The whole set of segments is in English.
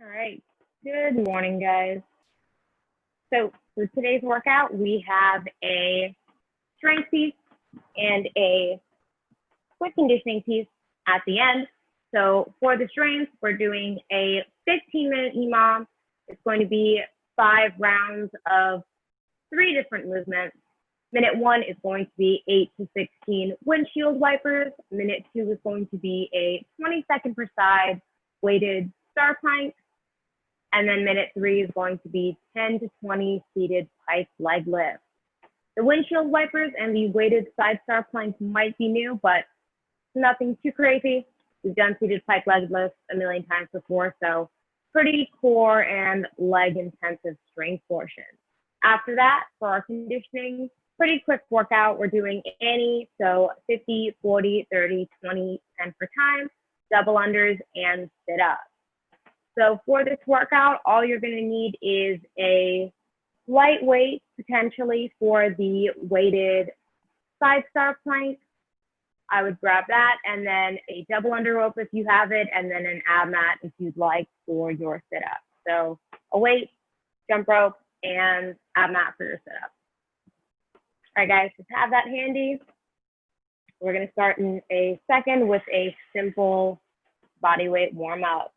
All right, good morning, guys. So for today's workout, we have a strength piece and a quick conditioning piece at the end. So for the strength, we're doing a 15-minute EMOM. It's going to be 5 rounds of 3 different movements. Minute 1 is going to be 8 to 16 windshield wipers. Minute 2 is going to be a 20-second per side weighted star plank. And then minute 3 is going to be 10 to 20 seated pike leg lifts. The windshield wipers and the weighted side star planks might be new, but nothing too crazy. We've done seated pike leg lifts a million times before, so pretty core and leg intensive strength portion. After that, for our conditioning, pretty quick workout. We're doing any, so 50, 40, 30, 20, 10 per time, double unders, and sit ups. So for this workout, all you're going to need is a lightweight, potentially, for the weighted side star plank. I would grab that, and then a double under rope if you have it, and then an abmat if you'd like for your sit-up. So a weight, jump rope, and abmat for your sit-up. All right, guys, just have that handy. We're going to start in a second with a simple body weight warm-up.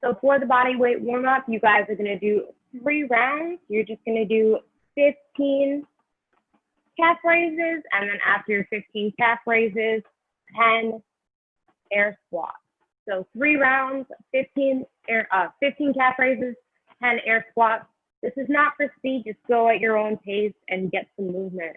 So for the body weight warm-up, you guys are going to do 3 rounds. You're just going to do 15 calf raises, and then after your 15 calf raises, 10 air squats. So 3 rounds, 15 calf raises, 10 air squats. This is not for speed. Just go at your own pace and get some movement.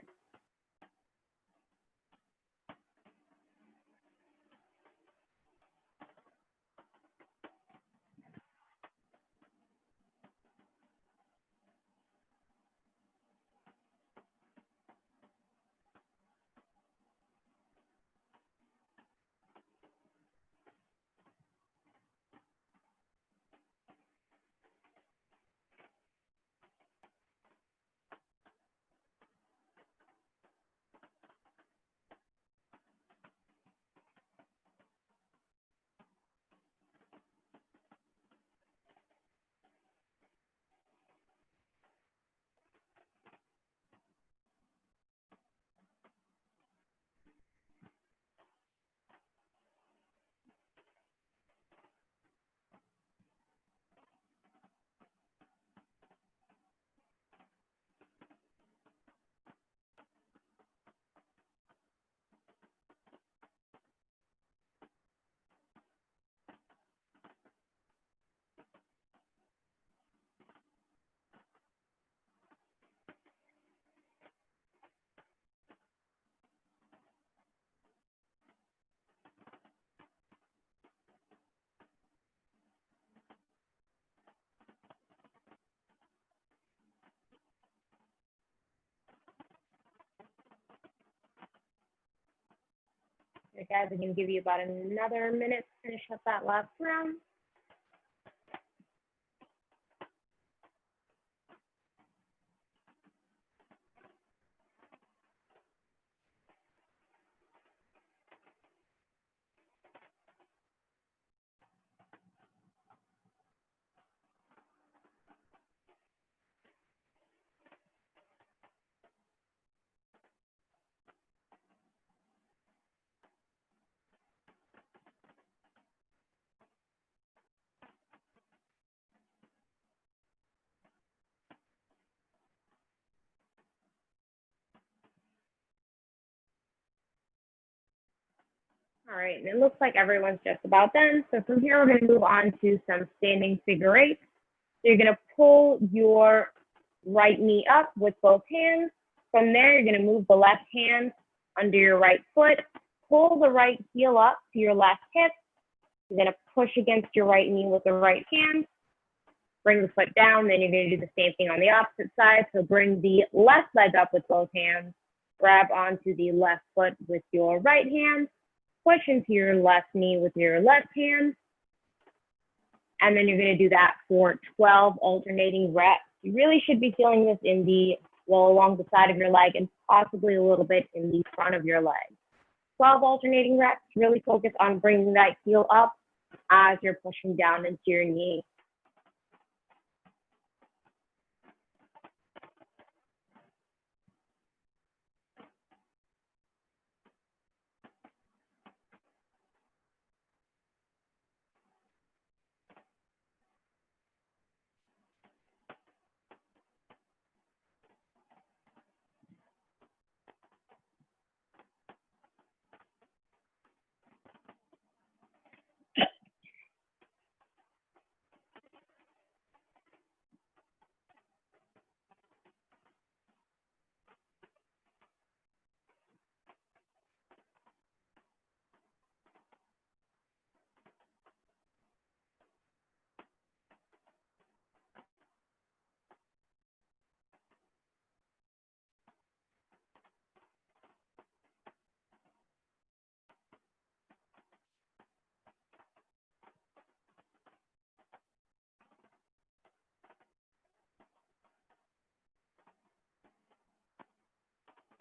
Okay, guys, I'm going to give you about another minute to finish up that last round. All right, and it looks like everyone's just about done. So from here, we're going to move on to some standing figure eights. So you're going to pull your right knee up with both hands. From there, you're going to move the left hand under your right foot, pull the right heel up to your left hip. You're going to push against your right knee with the right hand. Bring the foot down, then you're going to do the same thing on the opposite side. So bring the left leg up with both hands, grab onto the left foot with your right hand, push into your left knee with your left hand, and then you're going to do that for 12 alternating reps. You really should be feeling this along the side of your leg and possibly a little bit in the front of your leg. 12 alternating reps. Really focus on bringing that heel up as you're pushing down into your knee.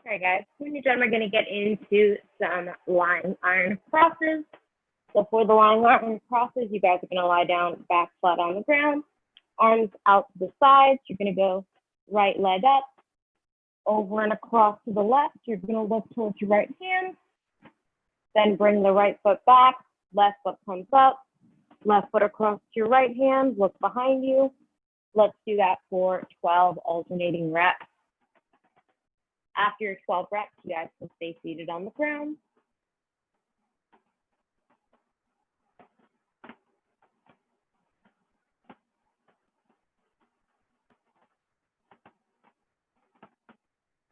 All right, guys, when you're done, we're going to get into some lying iron crosses. So for the lying iron crosses, you guys are going to lie down back flat on the ground, arms out to the sides. You're going to go right leg up, over and across to the left. You're going to look towards your right hand, then bring the right foot back, left foot comes up, left foot across to your right hand, look behind you. Let's do that for 12 alternating reps. After your 12 reps, you guys can stay seated on the ground.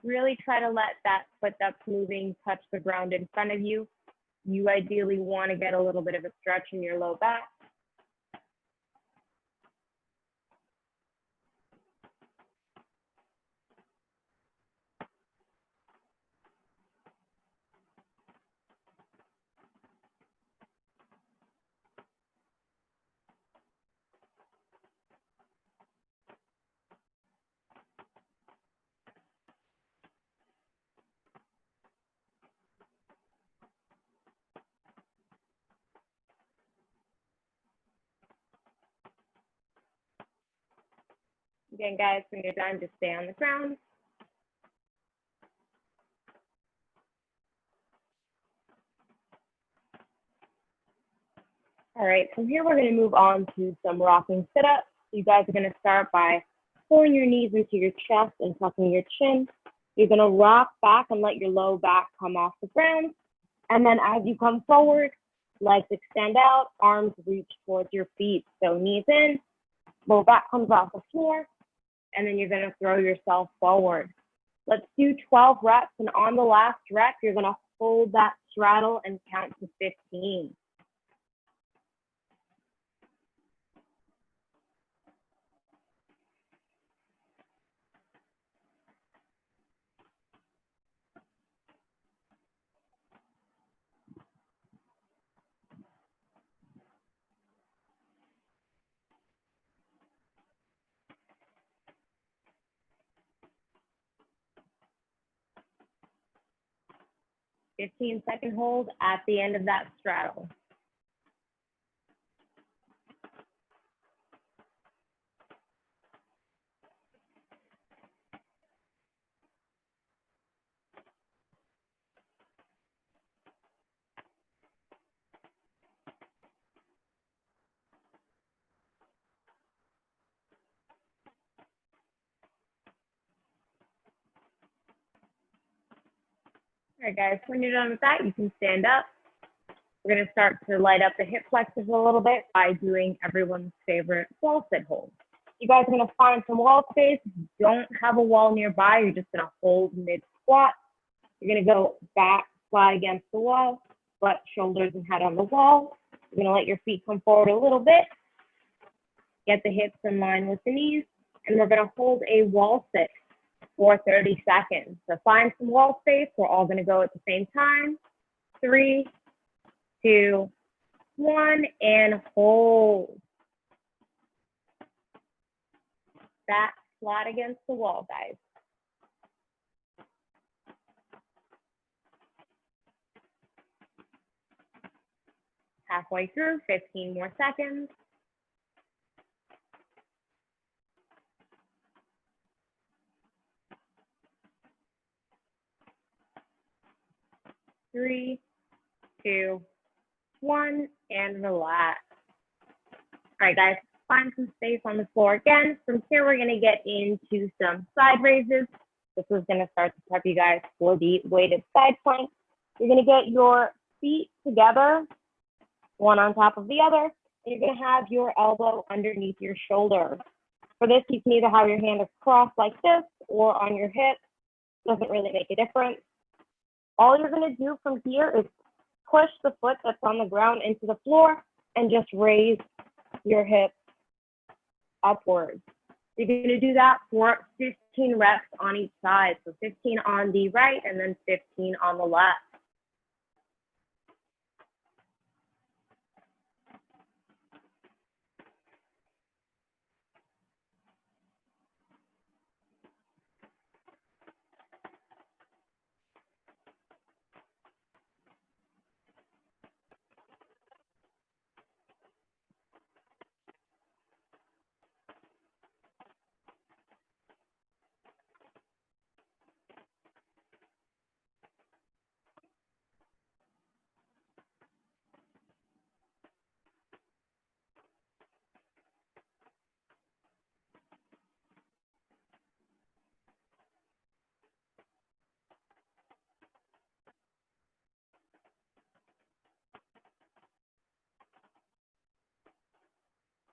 Really try to let that foot that's moving touch the ground in front of you. You ideally want to get a little bit of a stretch in your low back. Again, guys, when you're done, just stay on the ground. All right, from here, we're going to move on to some rocking sit-ups. You guys are going to start by pulling your knees into your chest and tucking your chin. You're going to rock back and let your low back come off the ground. And then as you come forward, legs extend out, arms reach towards your feet. So knees in, low back comes off the floor, and then you're going to throw yourself forward. Let's do 12 reps, and on the last rep, you're going to hold that straddle and count to 15. Fifteen-second hold at the end of that straddle. All right, guys, when you're done with that, you can stand up. We're going to start to light up the hip flexors a little bit by doing everyone's favorite wall sit hold. You guys are going to find some wall space. If you don't have a wall nearby, you're just going to hold mid squat. You're going to go back, fly against the wall, butt, shoulders, and head on the wall. You're going to let your feet come forward a little bit. Get the hips in line with the knees. And we're going to hold a wall sit for 30 seconds. So find some wall space. We're all going to go at the same time. 3, 2, 1, and hold. Back flat against the wall, guys. halfway through, 15 more seconds. 3, 2, 1, and relax. All right, guys, find some space on the floor again. From here, we're going to get into some side raises. This is going to start to prep you guys for the weighted side plank. You're going to get your feet together, one on top of the other, and you're going to have your elbow underneath your shoulder. For this, you can either have your hand across like this or on your hip. Doesn't really make a difference. All you're going to do from here is push the foot that's on the ground into the floor and just raise your hips upwards. You're going to do that for 15 reps on each side. So 15 on the right and then 15 on the left.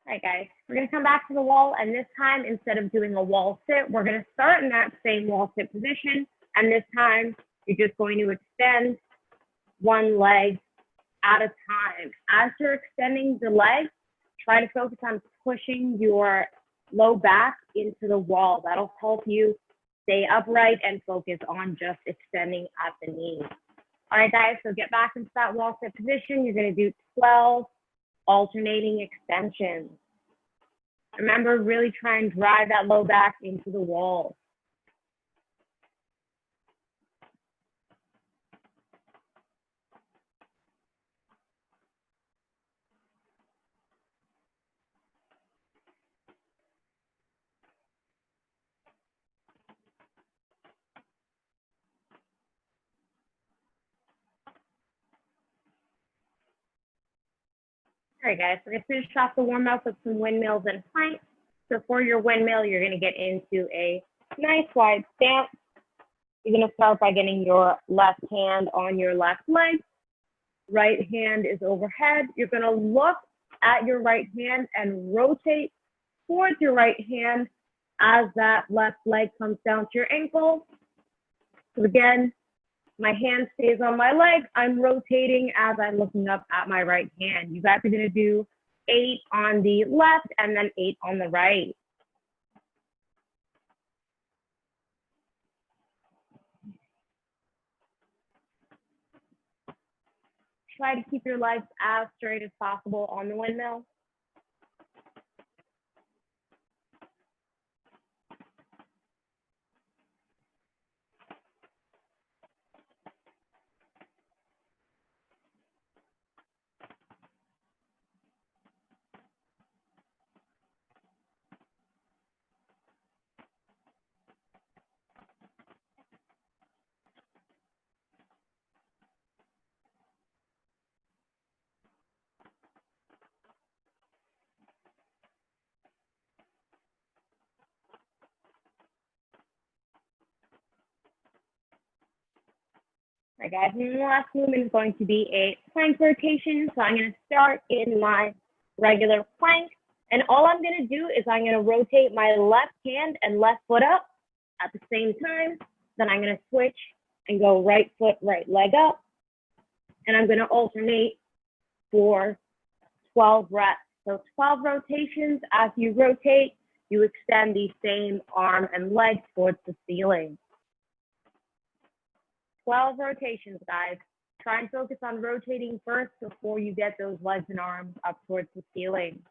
All right, guys, we're going to come back to the wall, and this time, instead of doing a wall sit, we're going to start in that same wall sit position, and this time, you're just going to extend one leg at a time. As you're extending the leg, try to focus on pushing your low back into the wall. That'll help you stay upright and focus on just extending at the knees. All right, guys, so get back into that wall sit position. You're going to do 12 alternating extensions. Remember, really try and drive that low back into the wall. All right, guys, we're going to finish off the warm-up with some windmills and planks. So for your windmill, you're going to get into a nice wide stance. You're going to start by getting your left hand on your left leg. Right hand is overhead. You're going to look at your right hand and rotate towards your right hand as that left leg comes down to your ankle. So again, my hand stays on my leg. I'm rotating as I'm looking up at my right hand. You guys are going to do 8 on the left and then 8 on the right. Try to keep your legs as straight as possible on the windmill. All right, guys, and the last movement is going to be a plank rotation. So I'm going to start in my regular plank. And all I'm going to do is I'm going to rotate my left hand and left foot up at the same time. Then I'm going to switch and go right foot, right leg up. And I'm going to alternate for 12 reps. So 12 rotations. As you rotate, you extend the same arm and leg towards the ceiling. 12 rotations, guys. Try and focus on rotating first before you get those legs and arms up towards the ceiling.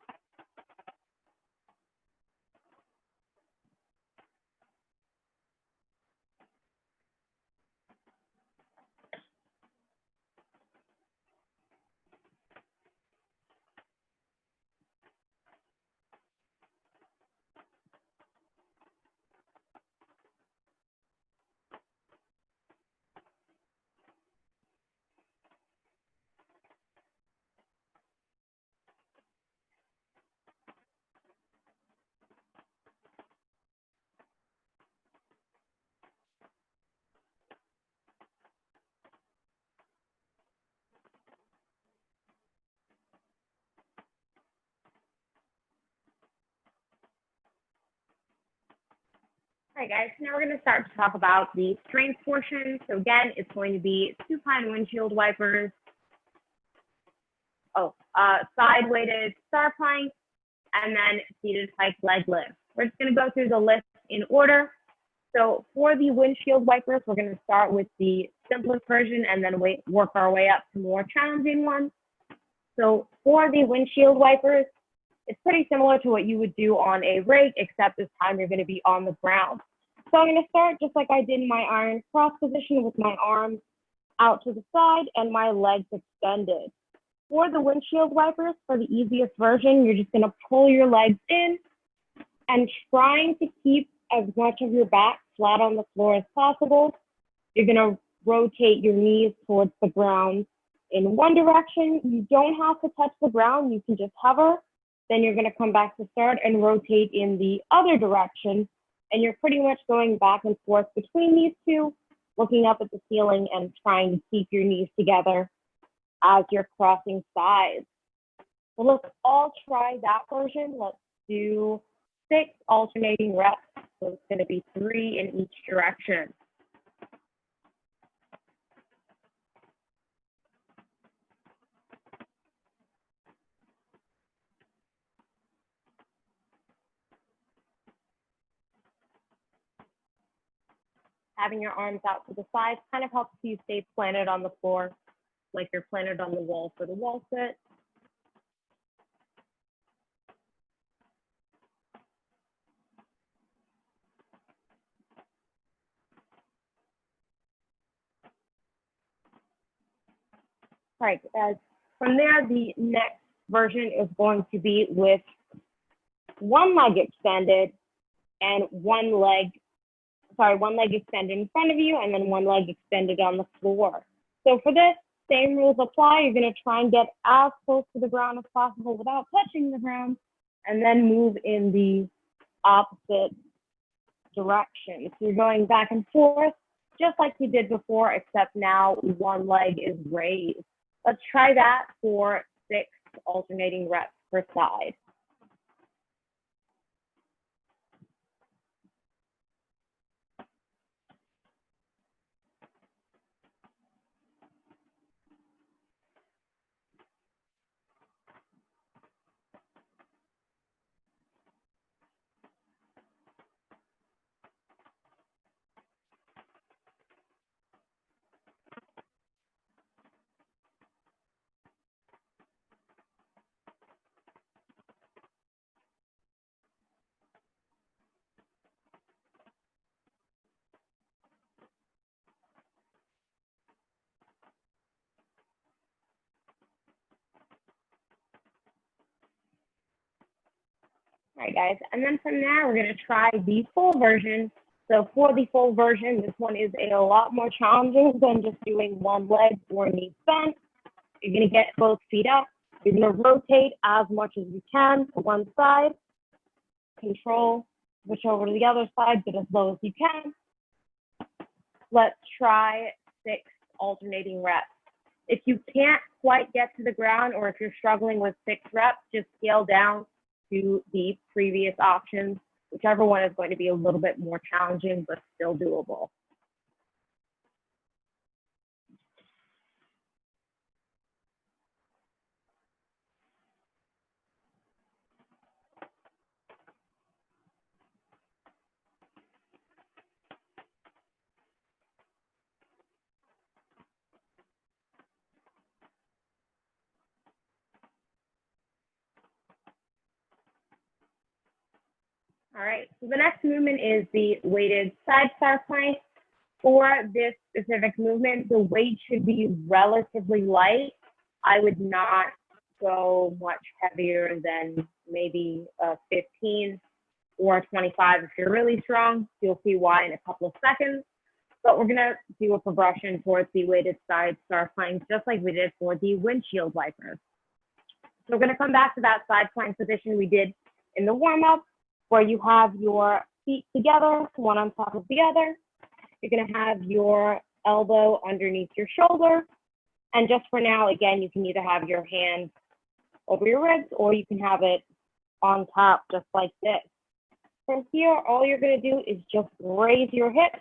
All right, guys, so now we're going to start to talk about the strength portion. So again, it's going to be supine windshield wipers, side weighted star plank, and then seated pike leg lift. We're just going to go through the list in order. So for the windshield wipers, we're going to start with the simplest version and then work our way up to more challenging ones. So for the windshield wipers, it's pretty similar to what you would do on a rig, except this time you're going to be on the ground. So I'm going to start just like I did in my iron cross position with my arms out to the side and my legs extended. For the windshield wipers, for the easiest version, you're just going to pull your legs in and trying to keep as much of your back flat on the floor as possible. You're going to rotate your knees towards the ground in one direction. You don't have to touch the ground. You can just hover. Then you're going to come back to start and rotate in the other direction. And you're pretty much going back and forth between these two, looking up at the ceiling and trying to keep your knees together as you're crossing sides. So let's all try that version. Let's do 6 alternating reps. So it's going to be 3 in each direction. Having your arms out to the side kind of helps you stay planted on the floor, like you're planted on the wall for the wall sit. All right, guys. From there, the next version is going to be with one leg extended and one leg extended in front of you and then one leg extended on the floor. So for this, same rules apply. You're going to try and get as close to the ground as possible without touching the ground, and then move in the opposite direction. So you're going back and forth, just like you did before, except now one leg is raised. Let's try that for 6 alternating reps per side. All right, guys, and then from there, we're going to try the full version. So for the full version, this one is a lot more challenging than just doing one leg or knees bent. You're going to get both feet up. You're going to rotate as much as you can to one side. Control, switch over to the other side, get as low as you can. Let's try 6 alternating reps. If you can't quite get to the ground, or if you're struggling with 6 reps, just scale down to the previous options, whichever one is going to be a little bit more challenging, but still doable. All right, so the next movement is the weighted side star plank. For this specific movement, the weight should be relatively light. I would not go much heavier than maybe 15 or 25 if you're really strong. You'll see why in a couple of seconds. But we're gonna do a progression towards the weighted side star plank, just like we did for the windshield wipers. So we're gonna come back to that side plank position we did in the warm-up, where you have your feet together, one on top of the other. You're going to have your elbow underneath your shoulder. And just for now, again, you can either have your hand over your ribs or you can have it on top just like this. From here, all you're going to do is just raise your hips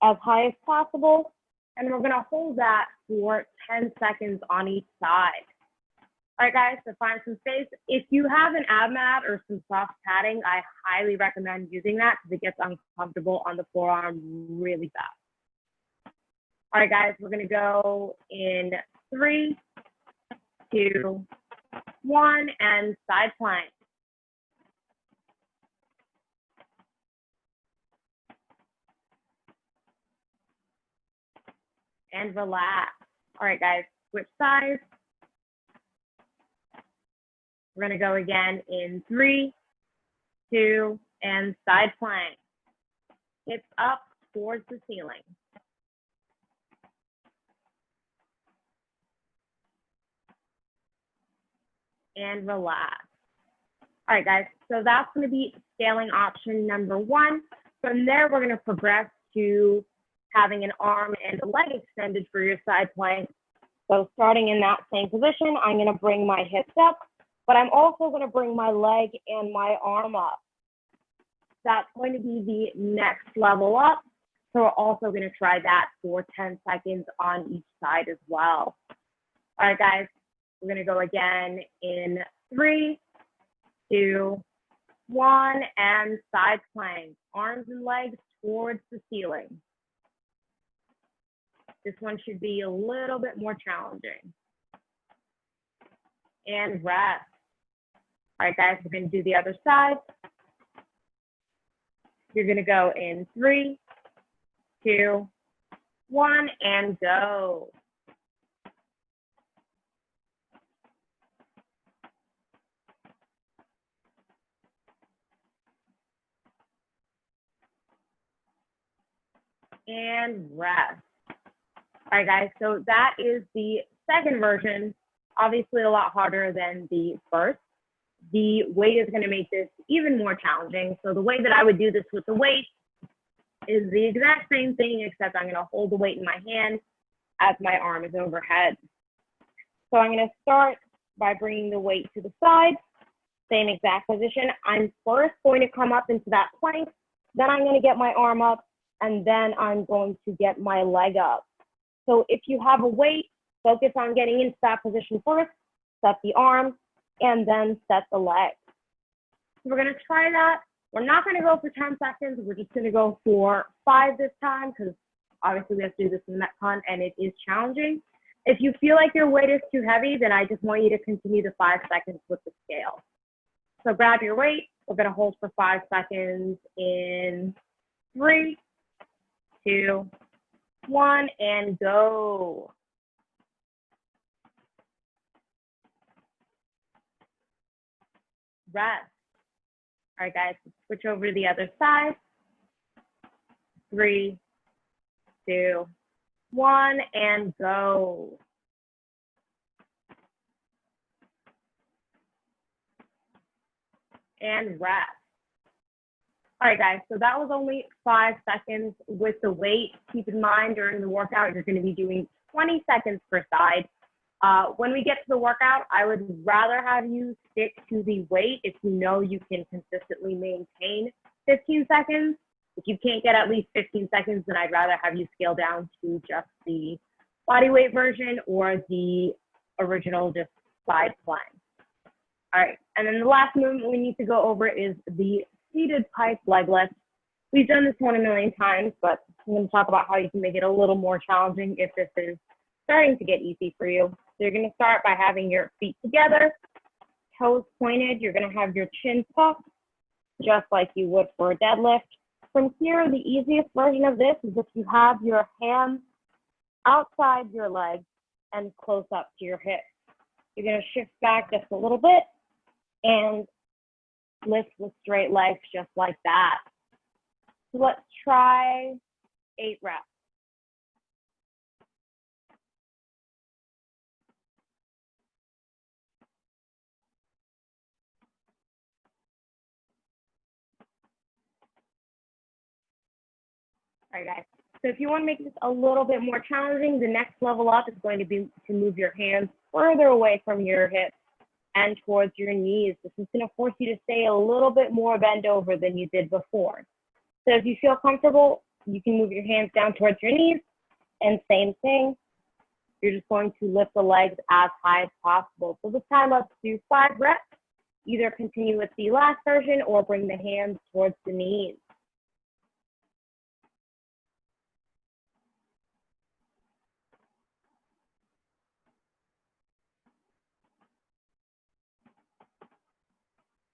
as high as possible, and we're going to hold that for 10 seconds on each side. All right, guys, so find some space. If you have an abmat or some soft padding, I highly recommend using that because it gets uncomfortable on the forearm really fast. All right, guys, we're going to go in 3, 2, 1, and side plank. And relax. All right, guys, switch sides. We're going to go again in 3, 2, and side plank. Hips up towards the ceiling. And relax. All right, guys, so that's going to be scaling option number 1. From there, we're going to progress to having an arm and a leg extended for your side plank. So starting in that same position, I'm going to bring my hips up, but I'm also going to bring my leg and my arm up. That's going to be the next level up. So we're also going to try that for 10 seconds on each side as well. All right, guys, we're going to go again in 3, 2, 1, and side plank. Arms and legs towards the ceiling. This one should be a little bit more challenging. And rest. All right, guys, we're going to do the other side. You're going to go in 3, 2, 1, and go. And rest. All right, guys, so that is the second version, obviously a lot harder than the first. The weight is going to make this even more challenging. So the way that I would do this with the weight is the exact same thing, except I'm going to hold the weight in my hand as my arm is overhead. So I'm going to start by bringing the weight to the side, same exact position. I'm first going to come up into that plank, then I'm going to get my arm up, and then I'm going to get my leg up. So if you have a weight, focus on getting into that position first, set the arm, and then set the leg. So we're going to try that. We're not going to go for 10 seconds. We're just going to go for 5 this time because obviously we have to do this in Metcon and it is challenging. If you feel like your weight is too heavy, then I just want you to continue the 5 seconds with the scale. So grab your weight. We're going to hold for 5 seconds in 3, 2, 1, and go. Rest. All right, guys, let's switch over to the other side. 3, 2, 1, and go. And rest. All right, guys, so that was only 5 seconds with the weight. Keep in mind during the workout, you're going to be doing 20 seconds per side. When we get to the workout, I would rather have you stick to the weight if you know you can consistently maintain 15 seconds. If you can't get at least 15 seconds, then I'd rather have you scale down to just the body weight version or the original just side plank. All right, and then the last movement we need to go over is the seated pipe leg lift. We've done this one a million times, but I'm going to talk about how you can make it a little more challenging if this is starting to get easy for you. So you're going to start by having your feet together, toes pointed. You're going to have your chin tucked, just like you would for a deadlift. From here, the easiest version of this is if you have your hands outside your legs and close up to your hips. You're going to shift back just a little bit and lift with straight legs just like that. So let's try 8 reps. All right, guys. So if you want to make this a little bit more challenging, the next level up is going to be to move your hands further away from your hips and towards your knees. This is going to force you to stay a little bit more bent over than you did before. So if you feel comfortable, you can move your hands down towards your knees, and same thing. You're just going to lift the legs as high as possible. So this time, let's do 5 reps. Either continue with the last version or bring the hands towards the knees.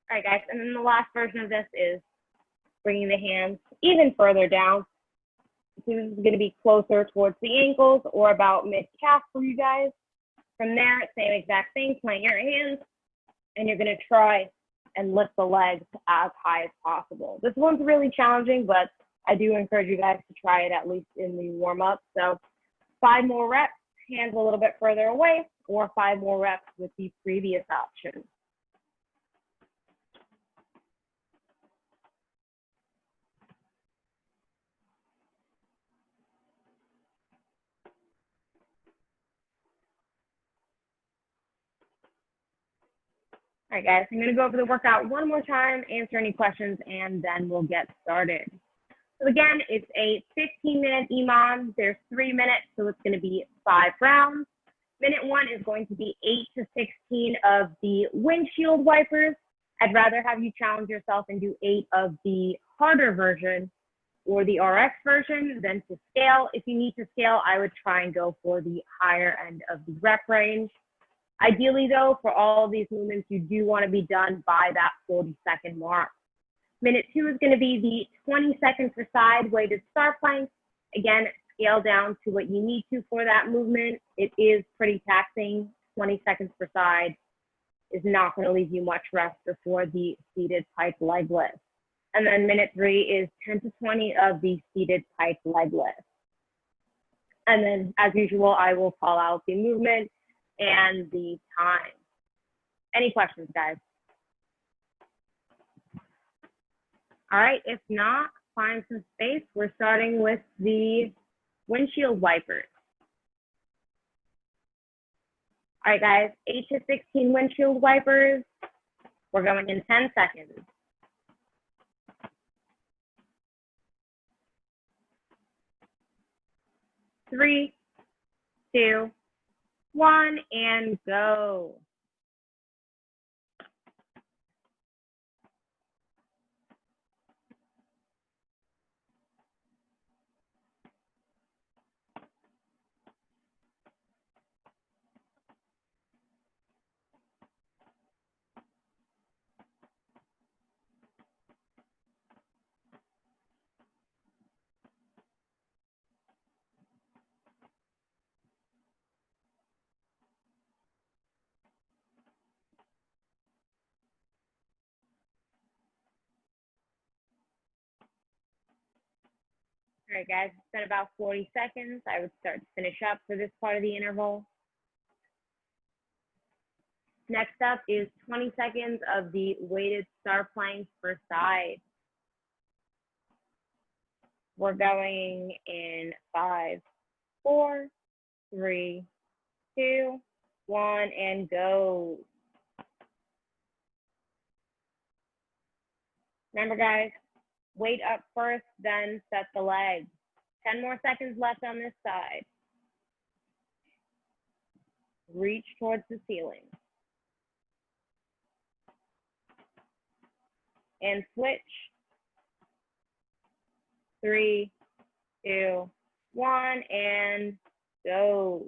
All right, guys, and then the last version of this is bringing the hands even further down. So this is going to be closer towards the ankles or about mid-calf for you guys. From there, same exact thing, plant your hands, and you're going to try and lift the legs as high as possible. This one's really challenging, but I do encourage you guys to try it at least in the warm-up. So 5 more reps, hands a little bit further away, or 5 more reps with the previous option. All right, guys, I'm going to go over the workout one more time, answer any questions, and then we'll get started. So again, it's a 15-minute EMOM. There's 3 minutes, so it's going to be 5 rounds. Minute 1 is going to be 8 to 16 of the windshield wipers. I'd rather have you challenge yourself and do 8 of the harder version or the RX version than to scale. If you need to scale, I would try and go for the higher end of the rep range. Ideally, though, for all of these movements, you do want to be done by that 40-second mark. Minute 2 is going to be the 20-second per side weighted star plank. Again, scale down to what you need to for that movement. It is pretty taxing. 20 seconds per side is not going to leave you much rest before the seated pike leg lift. And then minute 3 is 10 to 20 of the seated pike leg lift. And then, as usual, I will call out the movement and the time. Any questions, guys? All right, if not, find some space. We're starting with the windshield wipers. All right, guys, 8 to 16 windshield wipers. We're going in 10 seconds. 3, 2, 1, and go. All right, guys, it's been about 40 seconds. I would start to finish up for this part of the interval. Next up is 20 seconds of the weighted star plank per side. We're going in 5, 4, 3, 2, 1, and go. Remember, guys, weight up first, then set the legs. 10 more seconds left on this side. Reach towards the ceiling. And switch. 3, 2, 1, and go.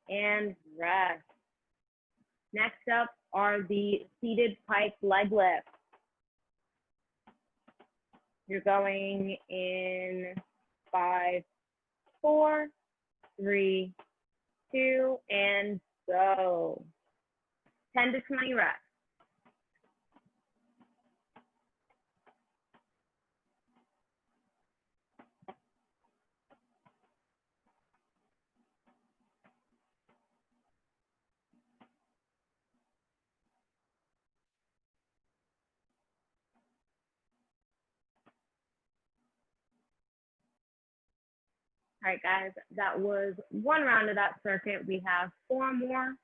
And rest. Next up are the seated pike leg lifts. You're going in 5, 4, 3, 2, and go. 10 to 20 reps. All right, guys, that was one round of that circuit. We have 4 more.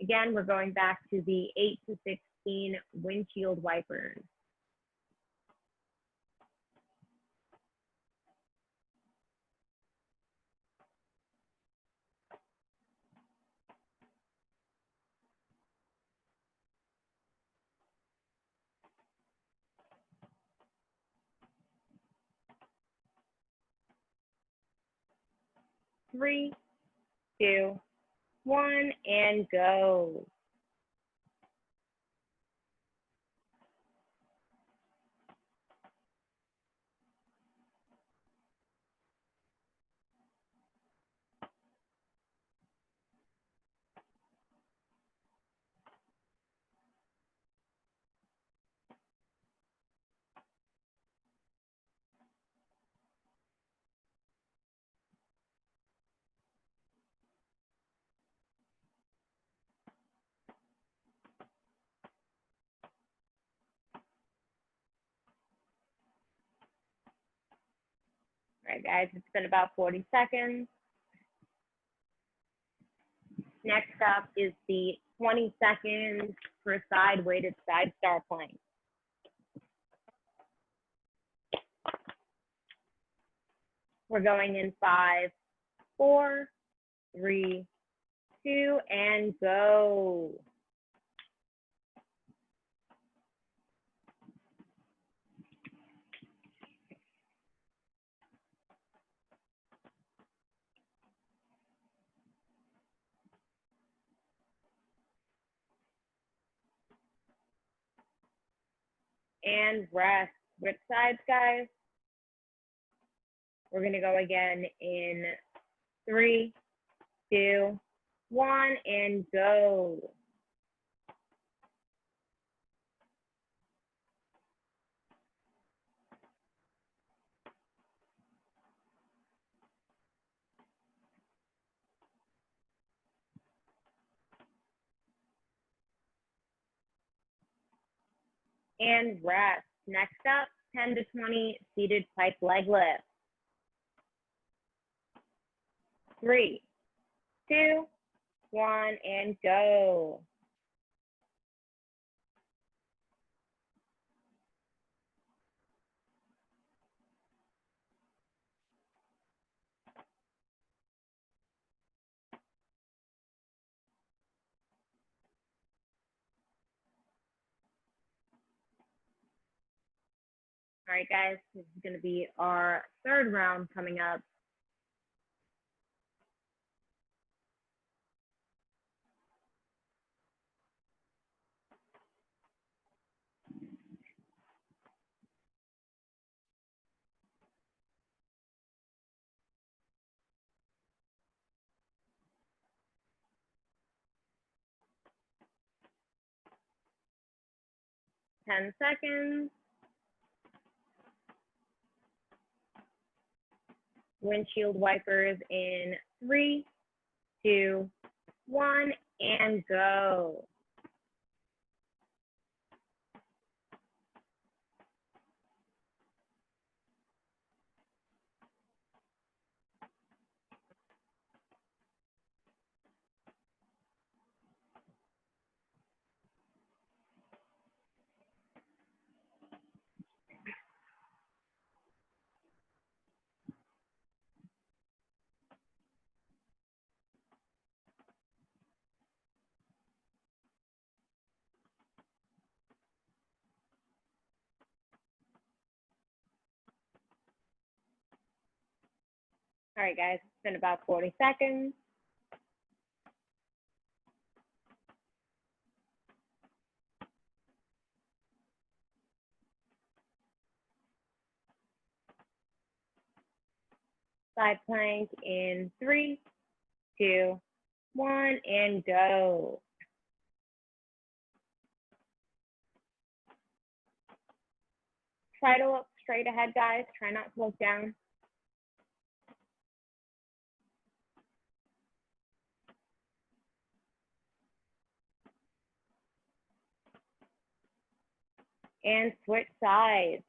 Again, we're going back to the 8 to 16 windshield wipers. Three, two, one, and go. All right, guys, it's been about 40 seconds. Next up is the 20 seconds for side-weighted side star plank. We're going in 5, 4, 3, 2, and go. And rest. Switch sides, guys. We're gonna go again in 3, 2, 1, and go. And rest. Next up, 10 to 20 seated pike leg lift. 3, 2, 1, and go. All right, guys, this is going to be our third round coming up. Ten seconds. Windshield wipers in 3, 2, 1, and go. All right, guys, it's been about 40 seconds. Side plank in 3, 2, 1, and go. Try to look straight ahead, guys. Try not to look down. And switch sides.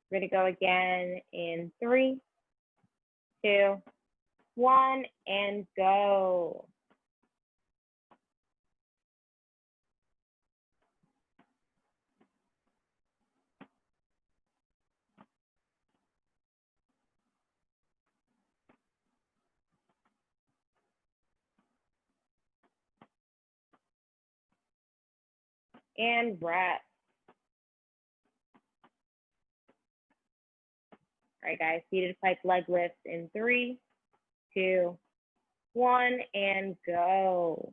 We're going to go again in 3, 2, 1, and go. And rest. All right, guys, seated pike leg lifts in 3, 2, 1, and go.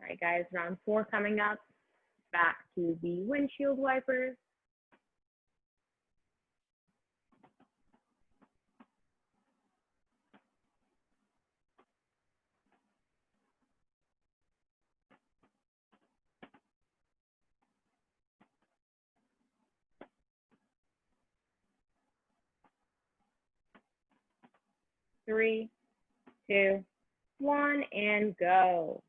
All right, guys, round 4 coming up. Back to the windshield wipers. Three, 2, 1, and go.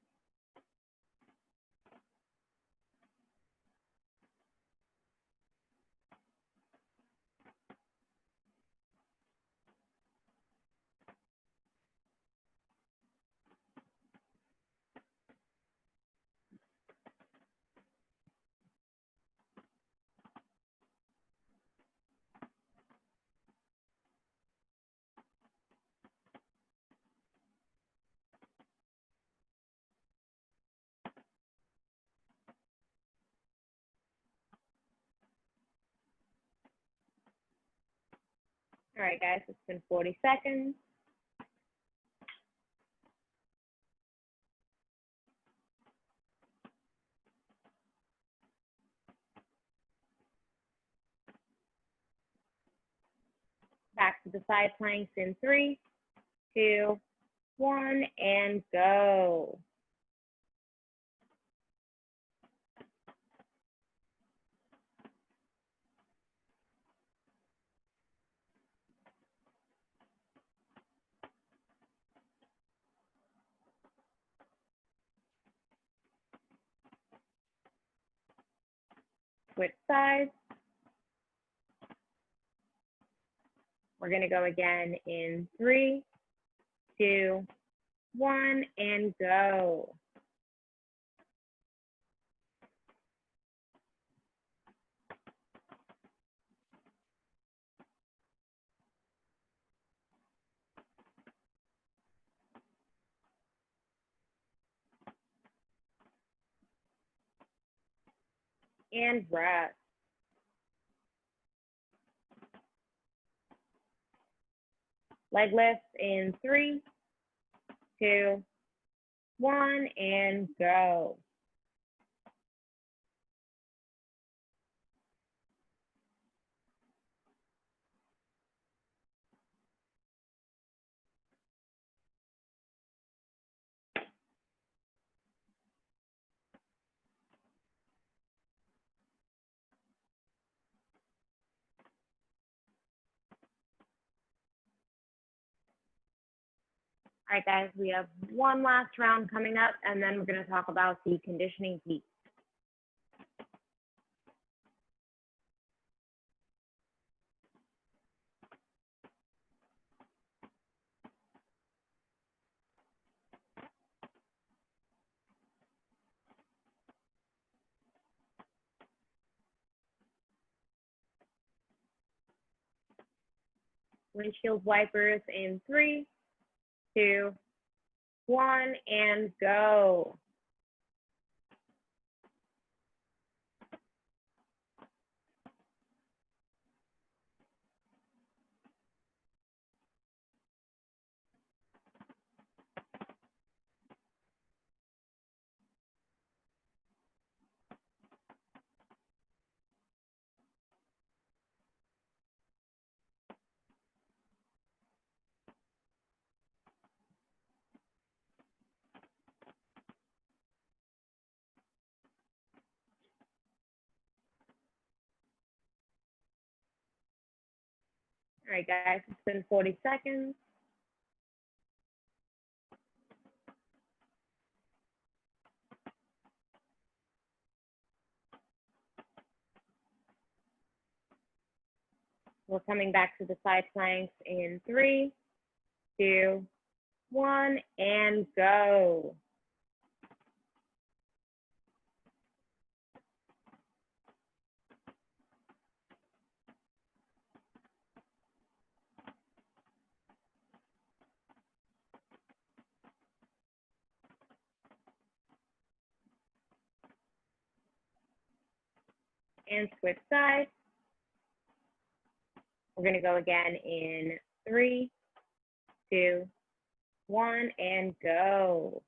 All right, guys, it's been 40 seconds. Back to the side planks in 3, 2, 1, and go. Switch sides. We're going to go again in 3, 2, 1, and go. And rest. Leg lifts in 3, 2, 1, and go. All right, guys, we have one last round coming up, and then we're going to talk about the conditioning piece. Windshield wipers in 3, 2, 1, and go. All right, guys, it's been 40 seconds. We're coming back to the side planks in 3, 2, 1, and go. And switch sides. We're going to go again in 3, 2, 1, and go.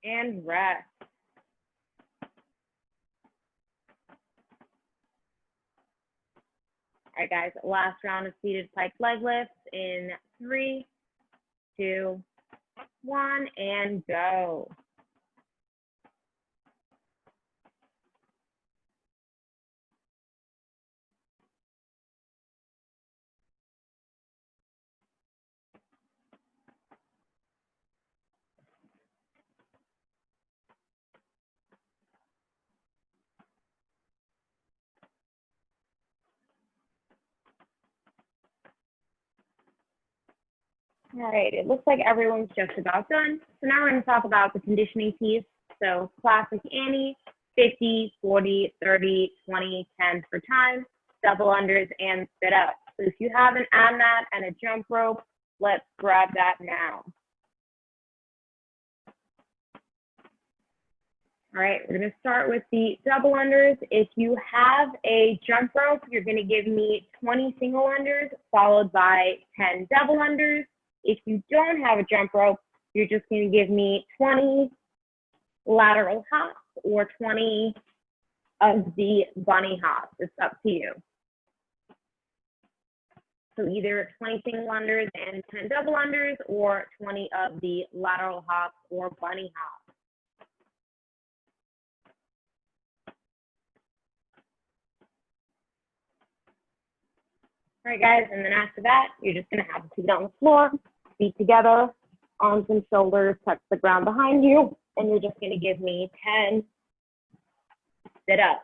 And rest. All right, guys, last round of seated pike leg lifts in 3, 2, 1, and go. All right, it looks like everyone's just about done. So now we're going to talk about the conditioning piece. So classic Annie, 50, 40, 30, 20, 10 for time, double unders, and sit ups. So if you have an abmat and a jump rope, let's grab that now. All right, we're going to start with the double unders. If you have a jump rope, you're going to give me 20 single unders followed by 10 double unders. If you don't have a jump rope, you're just going to give me 20 lateral hops or 20 of the bunny hops. It's up to you. So either 20 single unders and 10 double unders or 20 of the lateral hops or bunny hops. All right, guys, and then after that, you're just going to have to feet on the floor, feet together, arms and shoulders touch the ground behind you, and you're just going to give me 10 sit-ups.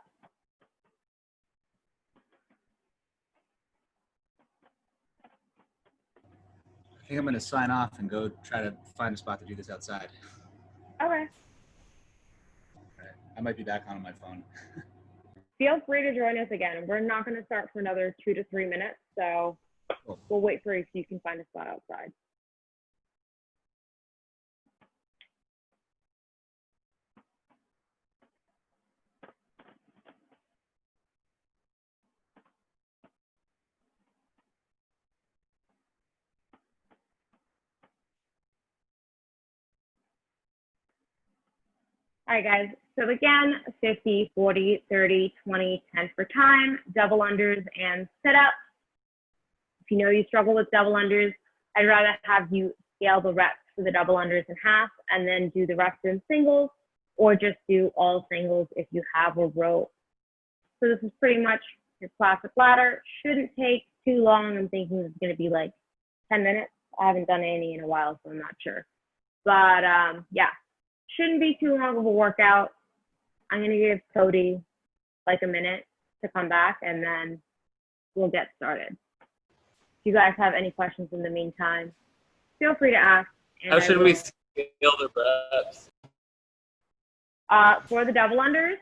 I think I'm going to sign off and go try to find a spot to do this outside. Okay. All right. I might be back on my phone. Feel free to join us again. We're not going to start for another 2 to 3 minutes, so Cool. We'll wait for you if you can find a spot outside. All right, guys. So again, 50, 40, 30, 20, 10 for time, double unders and sit-ups. If you know you struggle with double unders, I'd rather have you scale the reps for the double unders in half and then do the rest in singles, or just do all singles if you have a rope. So this is pretty much your classic ladder. Shouldn't take too long. I'm thinking it's going to be like 10 minutes. I haven't done any in a while, so I'm not sure. But yeah, shouldn't be too long of a workout. I'm going to give Cody like a minute to come back, and then we'll get started. If you guys have any questions in the meantime, feel free to ask. How should we scale the reps? For the double unders,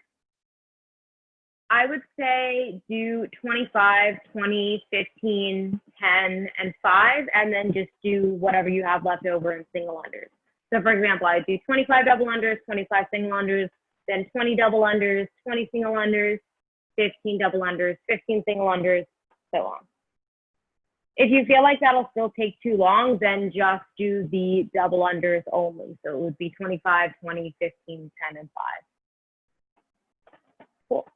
I would say do 25, 20, 15, 10, and 5, and then just do whatever you have left over in single unders. So for example, I do 25 double unders, 25 single unders, then 20 double unders, 20 single unders, 15 double unders, 15 single unders, so on. If you feel like that'll still take too long, then just do the double unders only. So it would be 25, 20, 15, 10, and 5. Cool.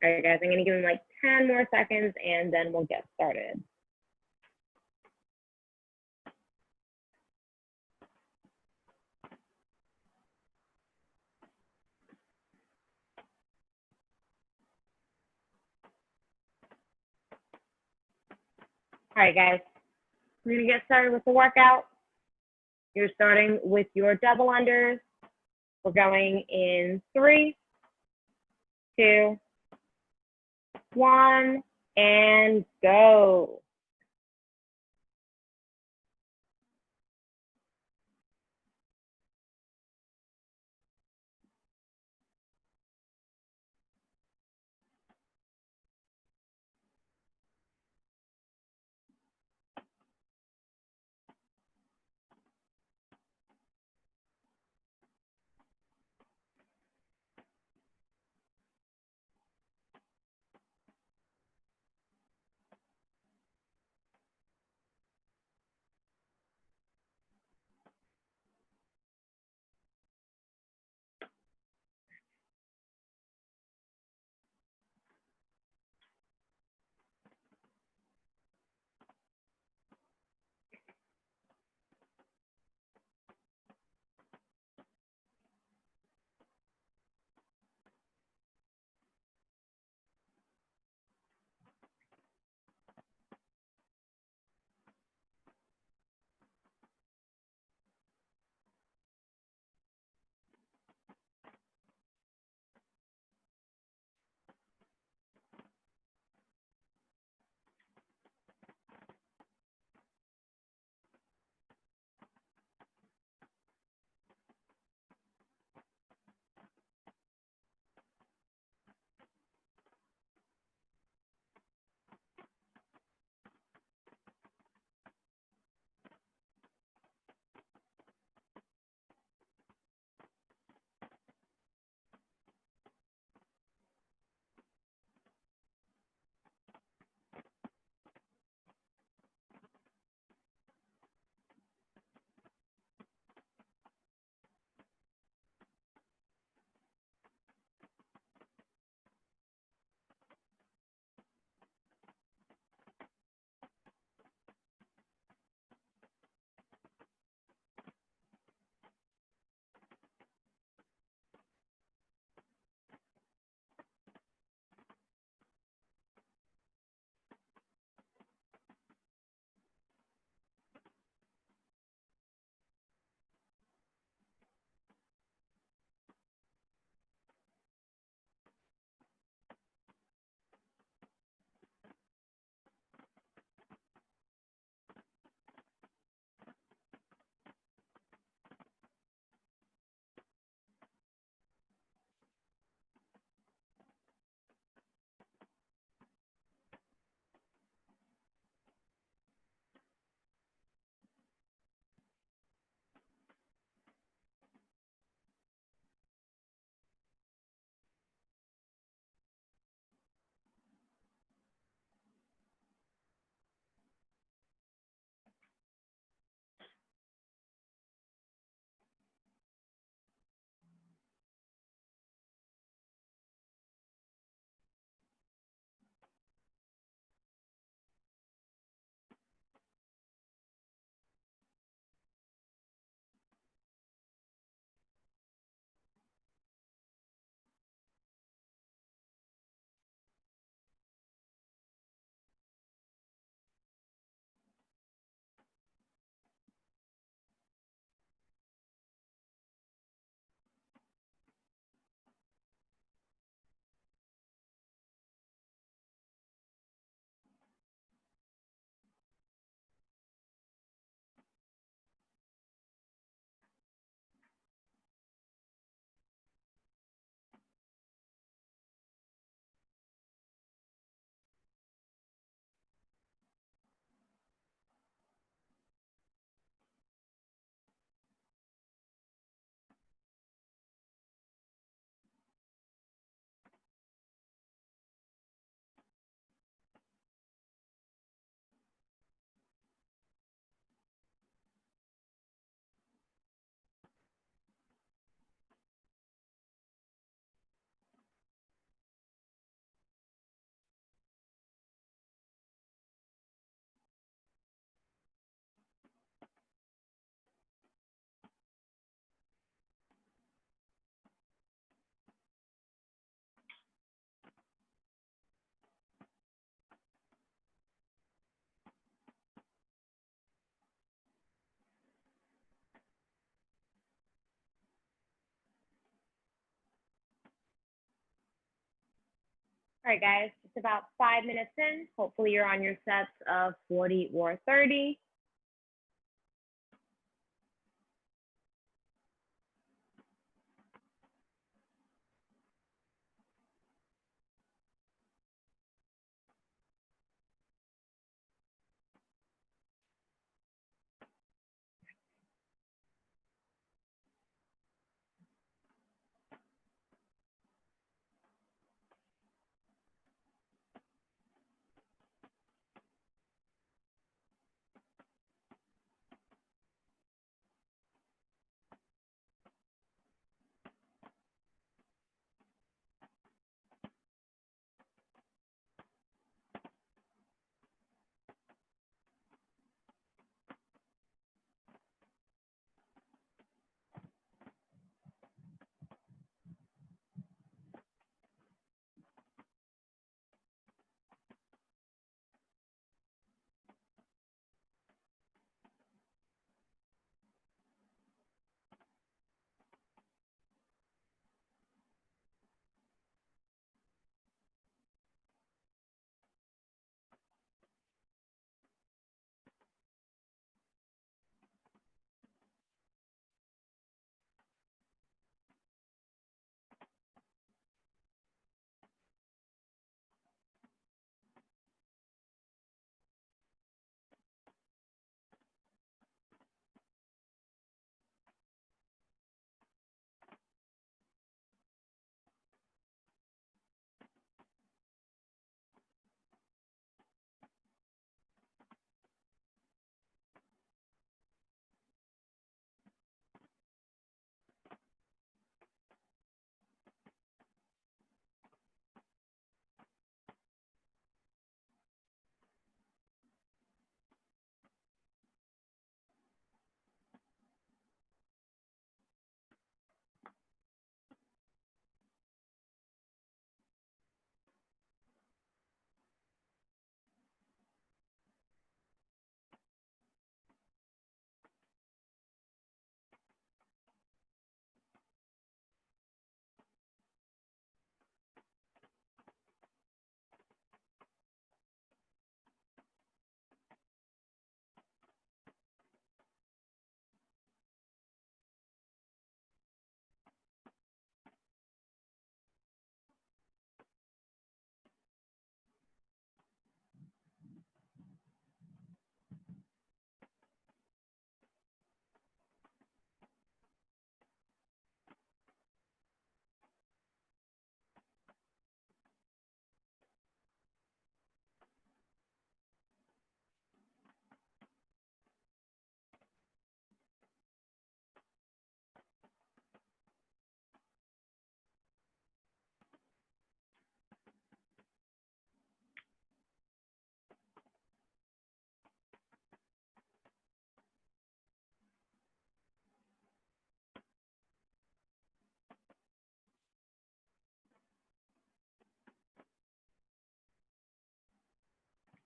All right, guys, I'm going to give them like 10 more seconds and then we'll get started. All right, guys, we're going to get started with the workout. You're starting with your double unders. We're going in 3, 2, 1, and go. All right, guys, just about 5 minutes in. Hopefully you're on your sets of 40 or 30.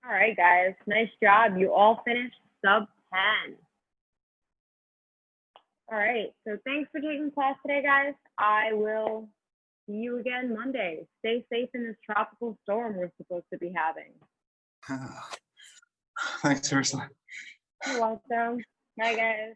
All right, guys, nice job. You all finished sub 10. All right, so thanks for taking class today, guys. I will see you again Monday. Stay safe in this tropical storm we're supposed to be having. Thanks, Ursula. You're welcome. Bye, guys.